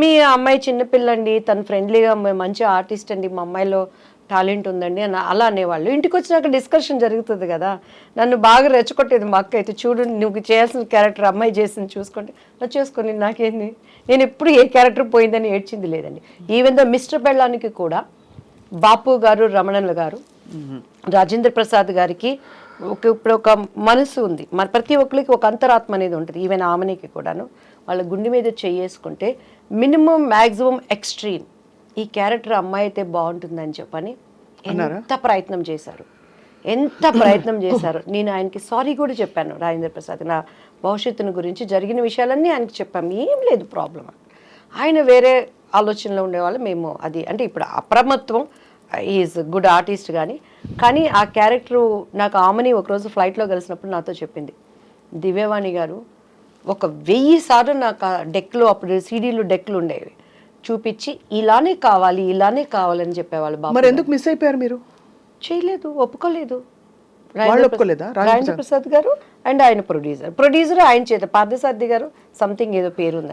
మీ అమ్మాయి చిన్నపిల్లండి, తను ఫ్రెండ్లీగా మంచి ఆర్టిస్ట్ అండి, మా అమ్మాయిలో టాలెంట్ ఉందండి అని అలా అనేవాళ్ళు. ఇంటికి వచ్చినాక డిస్కషన్ జరుగుతుంది కదా. నన్ను బాగా రెచ్చగొట్టేది మా అక్క అయితే, చూడు నువ్వు చేయాల్సిన క్యారెక్టర్ అమ్మాయి చేసింది చూసుకుంటే, అలా చేసుకొని నాకేంది, నేను ఎప్పుడు ఏ క్యారెక్టర్ పోయిందని ఏడ్చింది లేదండి. ఈవెన్ దో మిస్టర్ బెళ్ళానికి కూడా బాపు గారు, రమణల గారు, రాజేంద్ర ప్రసాద్ గారికి ఇప్పుడు ఒక మనసు ఉంది, మన ప్రతి ఒక్కరికి ఒక అంతరాత్మ అనేది ఉంటుంది. ఈవెన్ ఆమెనికి కూడాను వాళ్ళ గుండె మీద చేసుకుంటే మినిమం మ్యాక్సిమం ఎక్స్ట్రీమ్ ఈ క్యారెక్టర్ అమ్మాయి అయితే బాగుంటుందని చెప్పని ఎంత ప్రయత్నం చేశారు, ఎంత ప్రయత్నం చేశారు. నేను ఆయనకి సారీ కూడా చెప్పాను, రాజేంద్ర ప్రసాద్ నా భవిష్యత్తును గురించి జరిగిన విషయాలన్నీ ఆయనకి చెప్పాము, ఏం లేదు ప్రాబ్లం. ఆయన వేరే ఆలోచనలో ఉండేవాళ్ళు, మేము అది అంటే ఇప్పుడు అప్రమత్వం, ఈజ్ గుడ్ ఆర్టిస్ట్ కానీ ఆ క్యారెక్టరు నాకు ఆమెని ఒకరోజు ఫ్లైట్లో కలిసినప్పుడు నాతో చెప్పింది, దివ్యవాణి గారు 1000 సార్లు నాకు ఆ డెక్లో, అప్పుడు సీడీలు డెక్లు ఉండేవి, చూపించి ఇలానే కావాలని చెప్పేవాళ్ళు. బాబు మరి ఎందుకు మిస్ అయిపోయారు మీరు? చేయలేదు, ఒప్పుకోలేదు. ఒప్పుకోలేదా? రాజేంద్ర ప్రసాద్ గారు అండ్ ఆయన ప్రొడ్యూసర్ ఆయన చేత పార్థసారథి గారు సంథింగ్ ఏదో పేరు ఉంది.